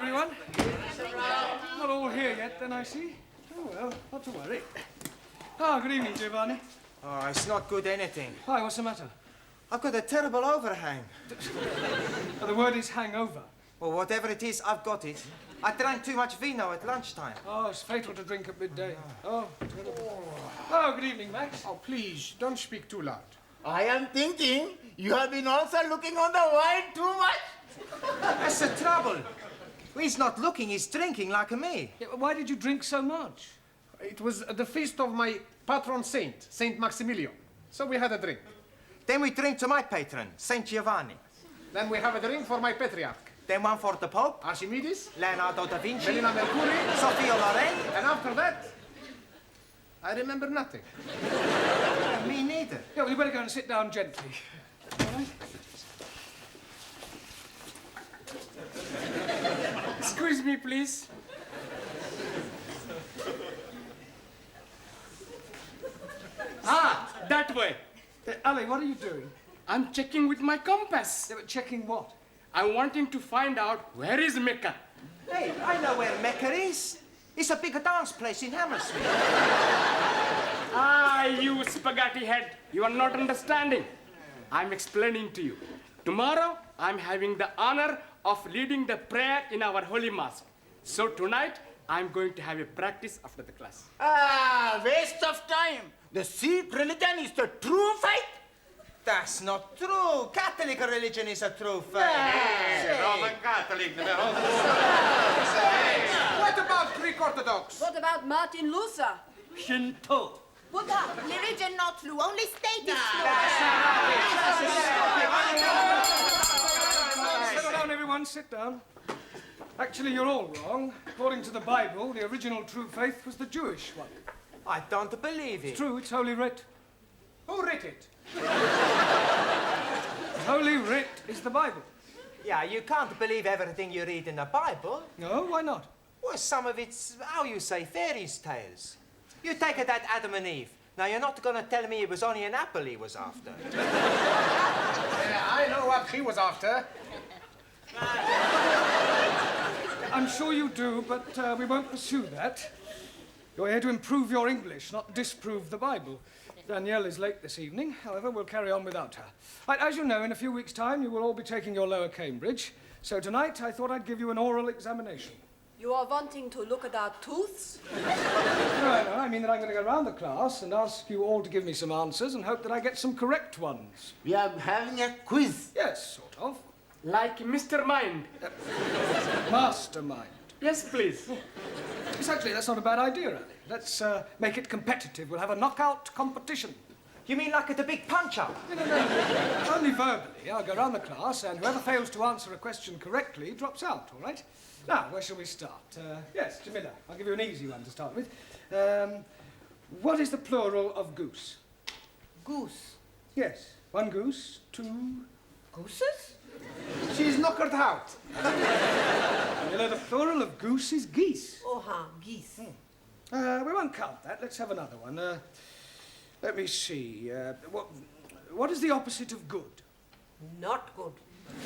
everyone. Not all here yet, then, I see. Oh, well, not to worry. Ah, good evening, Giovanni. Oh, it's not good anything. Why, what's the matter? I've got a terrible overhang. Oh, the word is hangover. Well, whatever it is, I've got it. I drank too much vino at lunchtime. Oh, it's fatal to drink at midday. Oh, terrible. Oh, good evening, Max. Oh, please, don't speak too loud. I am thinking you have been also looking on the wine too much. That's the trouble. He's not looking, he's drinking like me. Yeah, why did you drink so much? It was the feast of my patron saint, Saint Maximilian. So we had a drink. Then we drink to my patron, Saint Giovanni. Then we have a drink for my patriarch, Then one for the Pope, Archimedes, Leonardo da Vinci, Melina Mercury, Sophia Loren. and after that, I remember nothing. Me neither. Yeah, well, you better go and sit down gently. All right? Excuse me, please. Ah, that way. Ali, what are you doing? I'm checking with my compass. Yeah, but checking what? I'm wanting to find out where is Mecca. Hey, I know where Mecca is. It's a big dance place in Hammersmith. Ah, you spaghetti head. You are not understanding. I'm explaining to you. Tomorrow, I'm having the honor of leading the prayer in our holy mosque. So tonight, I'm going to have a practice after the class. Ah, waste of time. The Sikh religion is the true faith. That's not true. Catholic religion is a true faith. Roman Catholic. What about Greek Orthodox? What about Martin Luther? Shinto. Buddha, religion not true, only state is true. Settle down, everyone, sit down. Actually, you're all wrong. According to the Bible, the original true faith was the Jewish one. I don't believe it. It's true, it's Holy Writ. Who wrote it? Holy Writ is the Bible. Yeah, you can't believe everything you read in the Bible. No, why not? Well, some of it's, how you say, fairy tales. You take it that Adam and Eve. Now, you're not going to tell me it was only an apple he was after. I know what he was after. I'm sure you do, but we won't pursue that. You're here to improve your English, not disprove the Bible. Danielle is late this evening. However, we'll carry on without her. Right, as you know, in a few weeks' time, you will all be taking your lower Cambridge. So tonight, I thought I'd give you an oral examination. You are wanting to look at our tooths? No, I mean that I'm going to go around the class and ask you all to give me some answers and hope that I get some correct ones. We are having a quiz. Yes, sort of. Like Mr. Mind. Mastermind. Yes, please. Yes, actually, that's not a bad idea, Ali. Let's make it competitive. We'll have a knockout competition. You mean like at the big punch-up? No. Only verbally. I'll go around the class, and whoever fails to answer a question correctly drops out, all right? Now, where shall we start? Yes, Jamila, I'll give you an easy one to start with. What is the plural of goose? Goose. Yes, one goose, two... Gooses? She's knockered out. Jamila, the plural of goose is geese. Oh, geese. We won't count that. Let's have another one. Let me see. What is the opposite of good? Not good.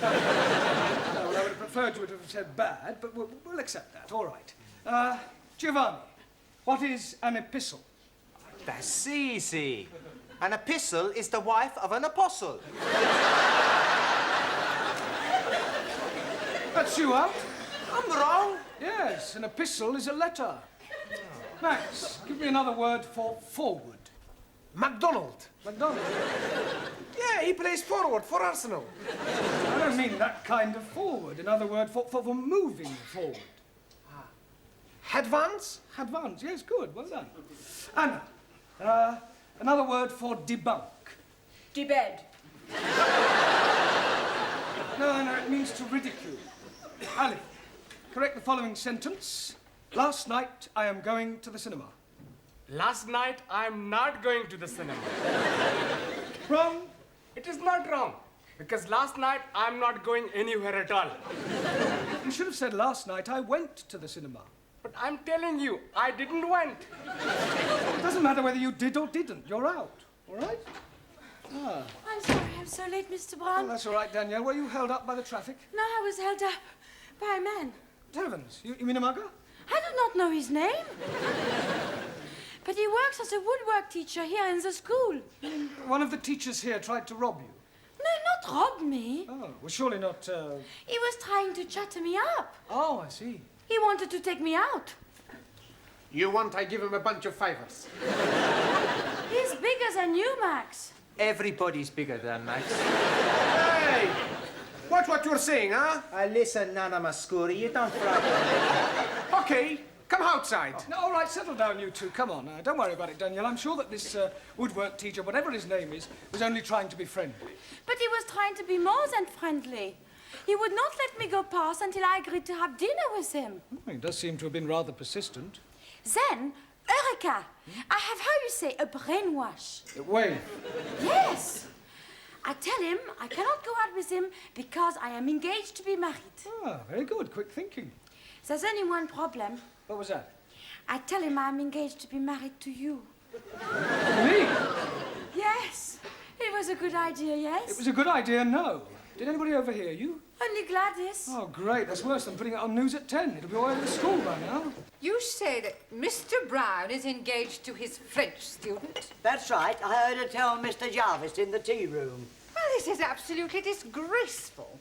Well, I would have preferred you to have said bad, but we'll accept that. All right. Giovanni, what is an epistle? That's easy. An epistle is the wife of an apostle. That's you out. I'm wrong. Yes, an epistle is a letter. Max, give me another word for forward. MacDonald. McDonald. Yeah, he plays forward for Arsenal. I don't mean that kind of forward. Another word for moving forward. Advance? Advance, yes, good, well done. Anna, another word for debunk. Debed. No, it means to ridicule. Ali, correct the following sentence. Last night, I am going to the cinema. Last night, I'm not going to the cinema. Wrong. It is not wrong. Because last night, I'm not going anywhere at all. You should have said last night I went to the cinema. But I'm telling you, I didn't went. It doesn't matter whether you did or didn't. You're out, all right? I'm sorry I'm so late, Mr. Well, Brown. that's all right, Danielle. Were you held up by the traffic? No, I was held up by a man. Good heavens, you mean a mugger? I do not know his name. But he works as a woodwork teacher here in the school. One of the teachers here tried to rob you. No, not rob me. Oh, well, surely not, He was trying to chatter me up. Oh, I see. He wanted to take me out. You want I give him a bunch of fivers? He's bigger than you, Max. Everybody's bigger than Max. Hey! Watch what you're saying, huh? Listen, Nana Mascuri, you don't frighten Okay, come outside. No, all right, settle down, you two. Come on. Don't worry about it, Danielle. I'm sure that this woodwork teacher, whatever his name is, was only trying to be friendly. But he was trying to be more than friendly. He would not let me go past until I agreed to have dinner with him. He does seem to have been rather persistent. Then, Eureka! I have, how you say, a brainwash. Wait. Yes! I tell him I cannot go out with him because I am engaged to be married. Ah, very good. Quick thinking. There's only one problem. What was that? I tell him I'm engaged to be married to you. Me? Yes. It was a good idea, yes? It was a good idea, no. Did anybody overhear you? Only Gladys. Oh, great. That's worse than putting it on news at 10. It'll be all over the school by now. You say that Mr. Brown is engaged to his French student? That's right. I heard her tell Mr. Jarvis in the tea room. Well, this is absolutely disgraceful.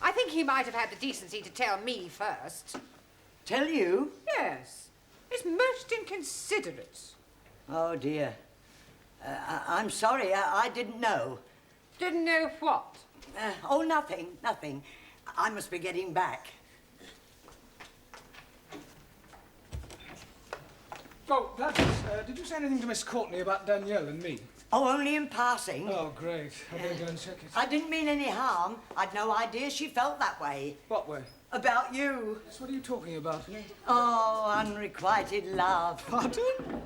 I think he might have had the decency to tell me first. Tell you? Yes. It's most inconsiderate. Oh, dear. I'm sorry. I didn't know. Didn't know what? Oh, nothing. I must be getting back. Oh, Gladys, did you say anything to Miss Courtney about Danielle and me? Oh, only in passing. Oh, great. I better go and check it. I didn't mean any harm. I'd no idea she felt that way. What way? About you. So what are you talking about? Oh, unrequited love. Pardon?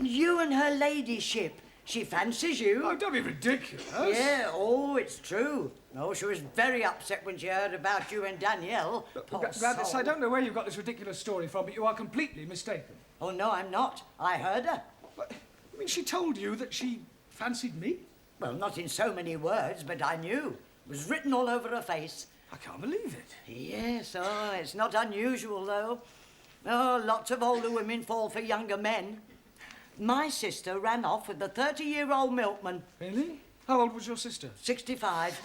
You and her ladyship. She fancies you. Oh, don't be ridiculous. Yeah, oh, it's true. Oh, she was very upset when she heard about you and Danielle. Poor Gladys, soul. I don't know where you got this ridiculous story from, but you are completely mistaken. Oh, no, I'm not. I heard her. What? I mean, she told you that she fancied me? Well, not in so many words, but I knew. It was written all over her face. I can't believe it. Yes, oh, it's not unusual, though. Oh, lots of older women fall for younger men. My sister ran off with a 30-year-old milkman. Really? How old was your sister? 65.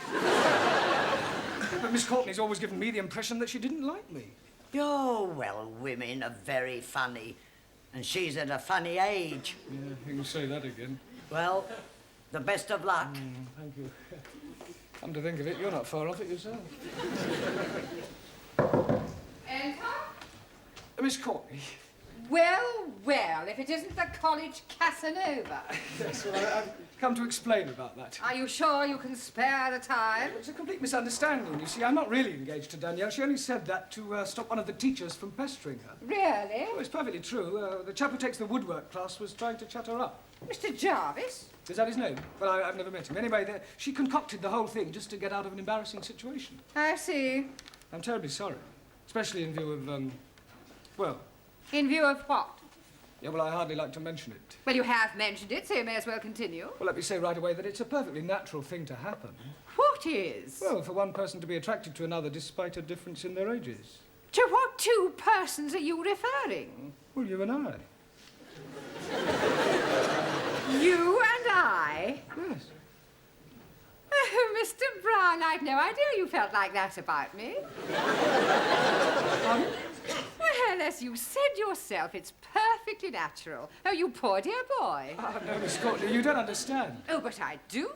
But Miss Courtney's always given me the impression that she didn't like me. Oh, well, women are very funny. And she's at a funny age. Yeah, you can say that again. Well, the best of luck. Thank you. Come to think of it, you're not far off it yourself. Enter? Miss Courtney. Well, well, if it isn't the college Casanova. Yes, well, I've come to explain about that. Are you sure you can spare the time? It's a complete misunderstanding, you see. I'm not really engaged to Danielle. She only said that to stop one of the teachers from pestering her. Really? Oh, it's perfectly true. The chap who takes the woodwork class was trying to chat her up. Mr. Jarvis? Is that his name? Well, I've never met him. Anyway, she concocted the whole thing just to get out of an embarrassing situation. I see. I'm terribly sorry. Especially in view of, well... In view of what? Yeah, well, I hardly like to mention it. Well, you have mentioned it, so you may as well continue. Well, let me say right away that it's a perfectly natural thing to happen. What is? Well, for one person to be attracted to another despite a difference in their ages. To what two persons are you referring? Well, you and I. You and I? Yes. Oh, Mr. Brown, I'd no idea you felt like that about me. Well, as you said yourself, it's perfectly natural. Oh, you poor dear boy. Oh, no, Miss Courtney, you don't understand. Oh, but I do.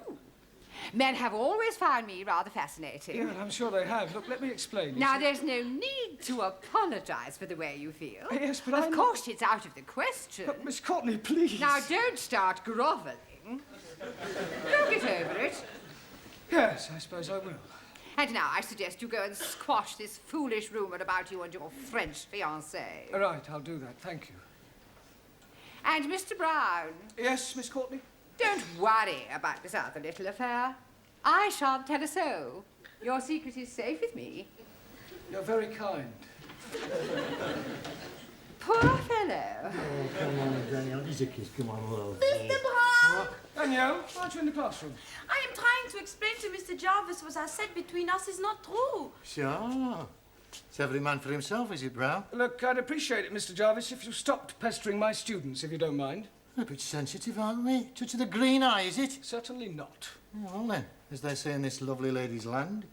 Men have always found me rather fascinating. Yeah, I'm sure they have. Look, let me explain. You Now, see- there's no need to apologise for the way you feel. Yes, but Of I'm not- course, it's out of the question. Look, Miss Courtney, please. Now, don't start grovelling. Don't get over it. Yes, I suppose I will. And now I suggest you go and squash this foolish rumour about you and your French fiancée. All right, I'll do that. Thank you. And Mr. Brown, Yes, Miss Courtney? don't worry about this other little affair. I shan't tell a soul. Your secret is safe with me. You're very kind. Poor fellow. Come on, Danielle, easy kiss, come on, love. Mr. Brown! Danielle, aren't you in the classroom? I am trying to explain to Mr. Jarvis what I said between us is not true. Sure. It's every man for himself, is it, Brown? Look, I'd appreciate it, Mr. Jarvis, if you stopped pestering my students, if you don't mind. A bit sensitive, aren't we? Touch of the green eye, is it? Certainly not. Oh, well then, as they say in this lovely lady's land,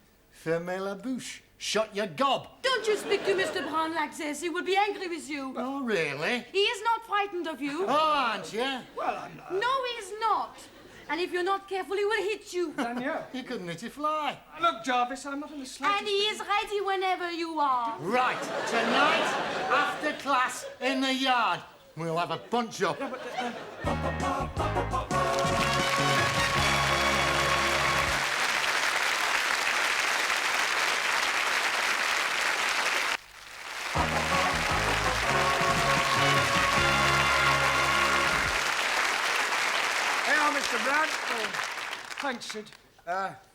fermez la bouche. Shut your gob. Don't you speak to Mr. Brown like this. He will be angry with you. Oh, really? He is not frightened of you. Oh, aren't you? Well, I'm not. No, he is not. And if you're not careful, he will hit you. Danielle. You couldn't hit a fly. Look, Jarvis, I'm not in the slightest... And he is ready whenever you are. Right, tonight, after class, in the yard, we'll have a punch-up. Mr. Brown. Oh, thanks, Sid.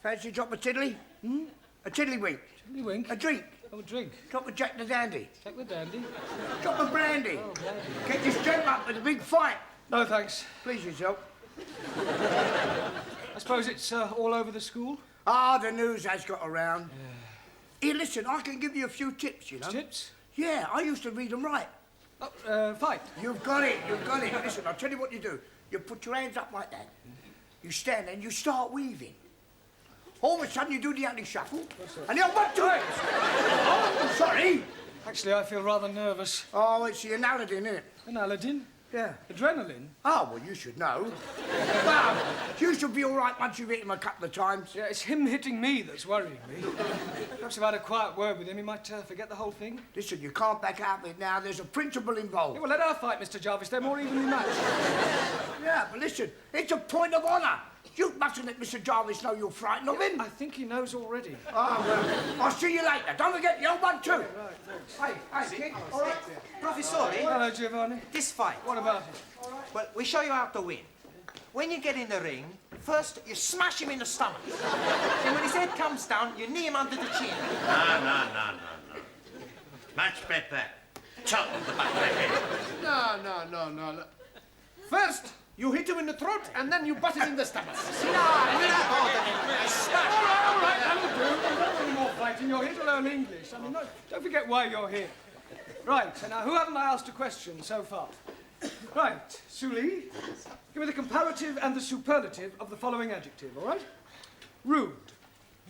Fancy a drop of tiddly? Hmm? A tiddlywink. Tiddlywink? A drink. Oh, a drink. Drop of Jack the Dandy. Take the dandy. Drop of brandy. Oh, brandy. Get this gent up with a big fight. No, thanks. Please yourself. I suppose it's all over the school? Ah, the news has got around. Here, listen, I can give you a few tips, you know. Tips? Yeah, I used to read them right. Oh, fight. You've got it, you've got it. Listen, I'll tell you what you do. You put your hands up like that. You stand and you start weaving. All of a sudden, you do the ugly shuffle. And the old 1, 2. Oh, sorry. Actually, I feel rather nervous. Oh, it's the Aladdin, isn't it? An Aladdin? Yeah. Adrenaline? Oh, well, you should know. Well, you should be all right once you've hit him a couple of times. Yeah, it's him hitting me that's worrying me. Perhaps if I had a quiet word with him, he might forget the whole thing. Listen, you can't back out of it now. There's a principle involved. Yeah, well, let her fight, Mr. Jarvis. They're more evenly matched. Yeah, but listen, it's a point of honour. You mustn't let Mr. Jarvis know you're frightened of him. I think he knows already. Oh, well, I'll see you later. Don't forget the old 1, 2. Right, thanks. Hey, kid. All right. Professore, Hello, Giovanni. this fight. What about it? Well, we show you how to win. When you get in the ring, first you smash him in the stomach. Then when his head comes down, you knee him under the chin. No. Much better. Chop the back of the head. No. First, you hit him in the throat, and then you butt him in the stomach. All right, That'll do. There's not any more fighting. You're here to learn English. I mean, don't forget why you're here. Right, so now, who haven't I asked a question so far? Right, Suli, give me the comparative and the superlative of the following adjective, all right? Rude.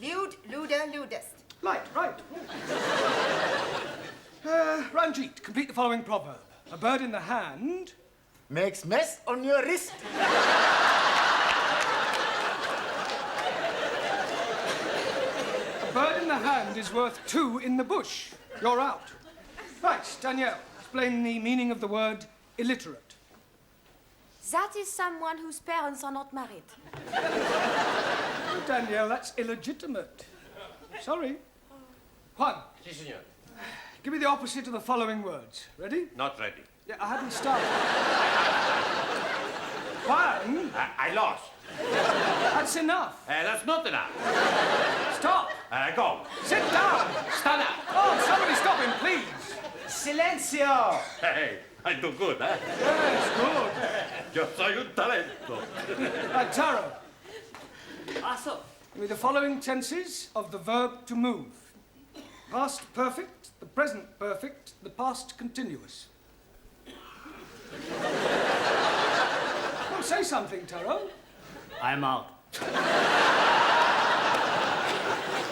Lewd, luder, ludest. Right. Ranjit, complete the following proverb. A bird in the hand... Makes mess on your wrist. A bird in the hand is worth 2 in the bush. You're out. Right, Danielle, explain the meaning of the word illiterate. That is someone whose parents are not married. Oh, Danielle, that's illegitimate. Sorry. Juan, Si, senor. give me the opposite of the following words. Ready? Not ready. Yeah, I hadn't started. Juan, I lost. that's enough. That's not enough. Stop. Go. Sit down. Stand up. Oh, somebody stop him, please. Silencio! Hey, I do good, eh? Yes, good. Yo soy un talento. Right, Taro, Also, give me the following tenses of the verb to move. Past perfect, the present perfect, the past continuous. Well, say something, Taro. I'm out.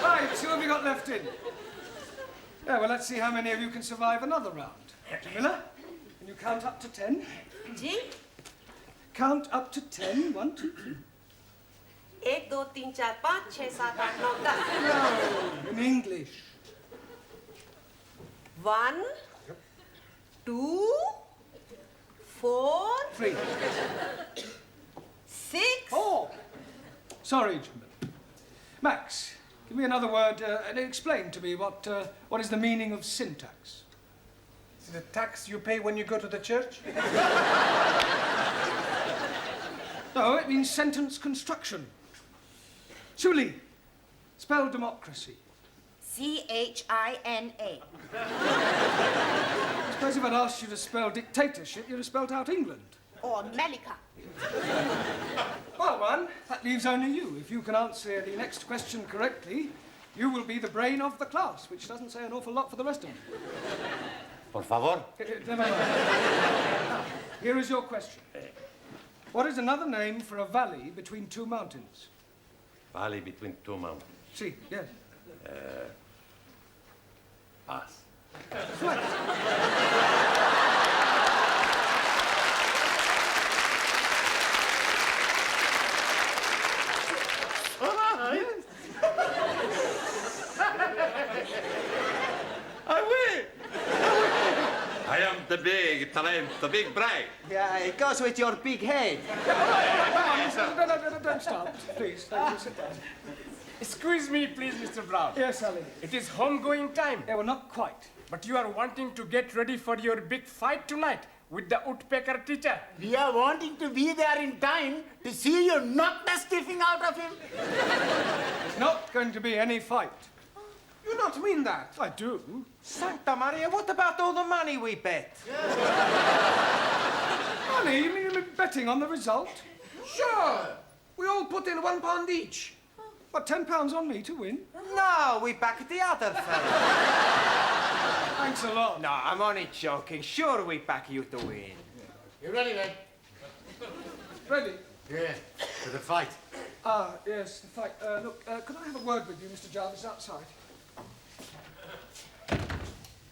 Right, who have you got left in? Yeah, well, let's see how many of you can survive another round. Jamila, can you count up to 10? Ji Count up to 10. 1, 2, 3. 1 2 3 4 5 6 7 8 9 10 No, in English. 1 2 4 3. 6 4. Sorry, Jamila. Max, give me another word and explain to me what is the meaning of syntax. Is it the tax you pay when you go to the church? No, it means sentence construction. Suli, spell democracy. CHINA. I suppose if I'd asked you to spell dictatorship, you'd have spelled out England. Or Melika. Well, one, that leaves only you. If you can answer the next question correctly, You will be the brain of the class, which doesn't say an awful lot for the rest of them. Por favor. Never mind. Here is your question. What is another name for a valley between two mountains? Valley between two mountains. See, yes. Pass. I am the big talent, the big brain. Yeah, it goes with your big head. Don't start, please. Thank you. Sit down. Excuse me, please, Mr. Brown. Yes, Sally. It is home-going time. Yeah, well, not quite. But you are wanting to get ready for your big fight tonight with the woodpecker teacher. We are wanting to be there in time to see you knock the stiffing out of him. There's not going to be any fight. You not mean that? I do. Santa Maria, what about all the money we bet? Money? You mean betting on the result? Sure. We all put in £1 each. What, £10 on me to win? No, we back the other fella. Thanks a lot. No, I'm only joking. Sure, we back you to win. You ready then? Ready? Yeah, for the fight. Ah, yes, the fight. Look, could I have a word with you, Mr. Jarvis, outside?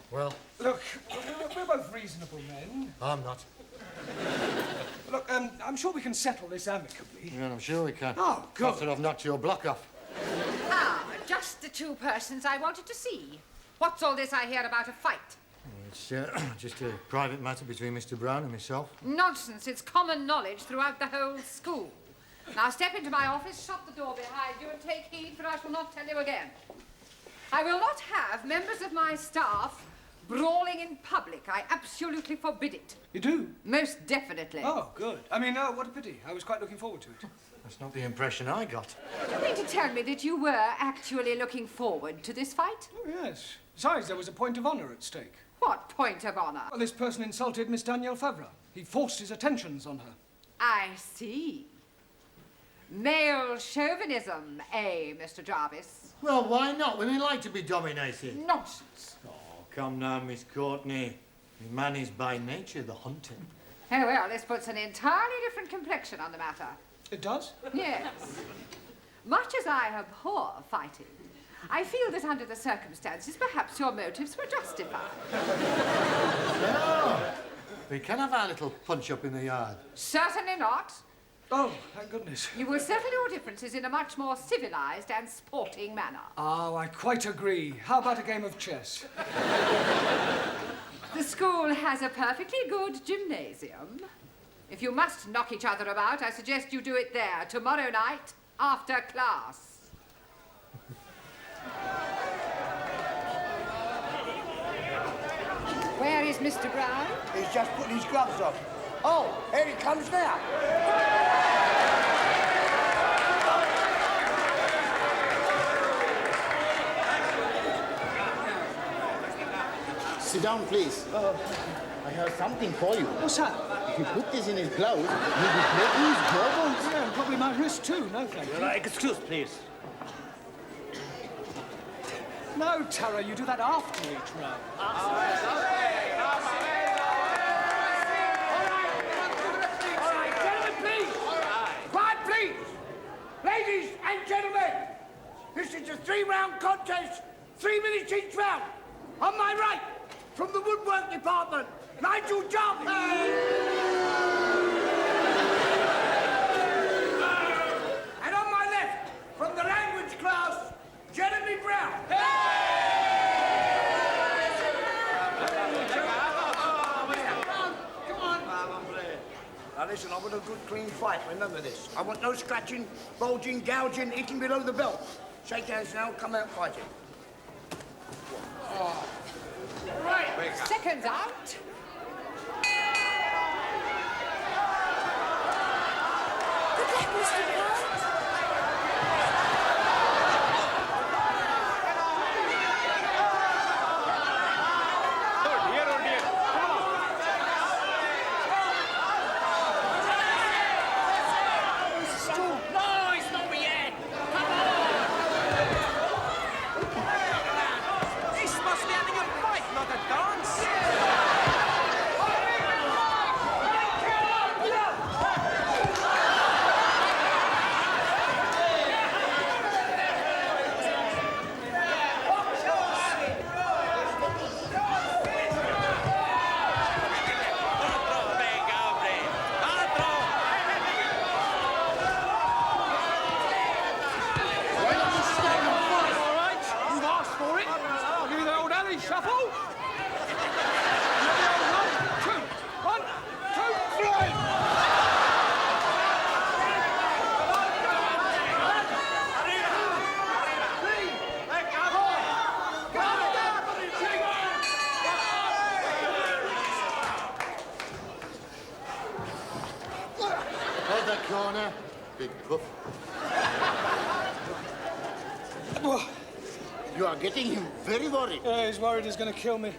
Well, Look, we're both reasonable men. I'm not. Look, I'm sure we can settle this amicably. Yeah, I'm sure we can. Oh, good. After I've knocked your block off. Ah, just the two persons I wanted to see. What's all this I hear about a fight? It's just a private matter between Mr. Brown and myself. Nonsense. It's common knowledge throughout the whole school. Now step into my office, shut the door behind you, and take heed, for I shall not tell you again. I will not have members of my staff brawling in public. I absolutely forbid it. You do? Most definitely. Oh, good. I mean, what a pity. I was quite looking forward to it. That's not the impression I got. Do you mean to tell me that you were actually looking forward to this fight? Oh, yes. Besides, there was a point of honour at stake. What point of honour? Well, this person insulted Miss Danielle Favre. He forced his attentions on her. I see. Male chauvinism, eh, Mr. Jarvis? Well, why not? Women like to be dominated. Nonsense. Oh, come now, Miss Courtney. Man is by nature the hunter. Oh, well, this puts an entirely different complexion on the matter. It does? Yes. Much as I abhor fighting, I feel that under the circumstances, perhaps your motives were justified. No. We can have our little punch-up in the yard. Certainly not. Oh, thank goodness. You will settle your differences in a much more civilized and sporting manner. Oh, I quite agree. How about a game of chess? The school has a perfectly good gymnasium. If you must knock each other about, I suggest you do it there tomorrow night after class. Where is Mr. Brown? He's just putting his gloves on. Oh, here he comes now. Sit down, please. I have something for you. What's that? If you put this in his blouse, he will break his jawbones. Yeah, and probably my wrist too. No, thank you. Excuse, please. No, Tara, you do that after each round. All right, gentlemen, please. Quiet, please. Ladies and gentlemen, this is a 3-round contest, 3 minutes each round. On my right, from the woodwork department, Nigel Jarvis. And on my left, from the language class, Jeremy Brown. Come on. Now listen, I want a good clean fight, remember this. I want no scratching, bulging, gouging, hitting below the belt. Shake hands now, come out fighting. Right. Seconds out. Good luck, Mr. Brown. Oh dear, oh dear. Come on. No, it's not me yet. Come on. handcuff. You are getting him very worried. He's worried he's going to kill me.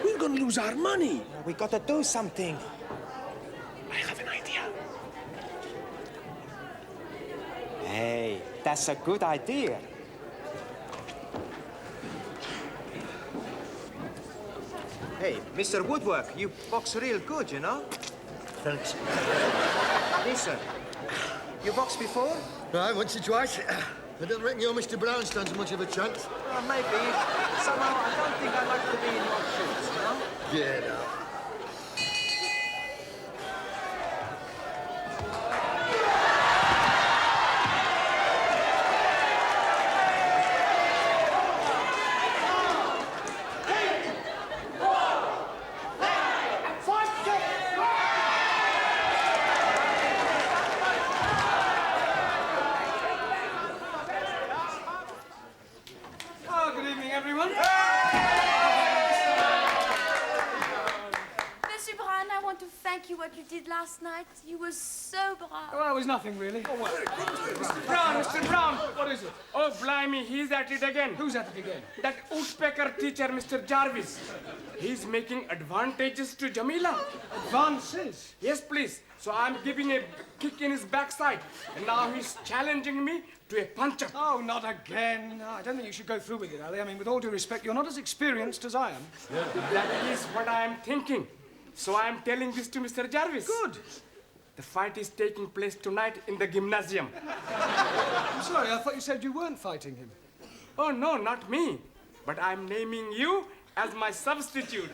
We're going to lose our money. We got to do something. I have an idea. Hey, that's a good idea. Hey, Mr. Woodwork, you box real good, you know? Thanks. Listen, you boxed before? Right, once or twice. I don't reckon your Mr. Brown stands much of a chance. Maybe. Somehow, I don't think I'd like to be in your shoes, you know? Get out. Good evening, everyone. Monsieur Brown, I want to thank you what you did last night. You were so brave. Well, it was nothing, really. Brown, Mr. Brown. What is it? Oh, blimey, he's at it again. Who's at it again? That woodpecker teacher, Mr. Jarvis. He's making advantages to Jamila. Advances? Yes, please. So I'm giving a kick in his backside. And now he's challenging me to a punch-up. Oh, not again. No, I don't think you should go through with it, Ali. I mean, with all due respect, you're not as experienced as I am. That is what I am thinking. So I am telling this to Mr. Jarvis. Good. The fight is taking place tonight in the gymnasium. I'm sorry, I thought you said you weren't fighting him. Oh, no, not me. But I'm naming you as my substitute.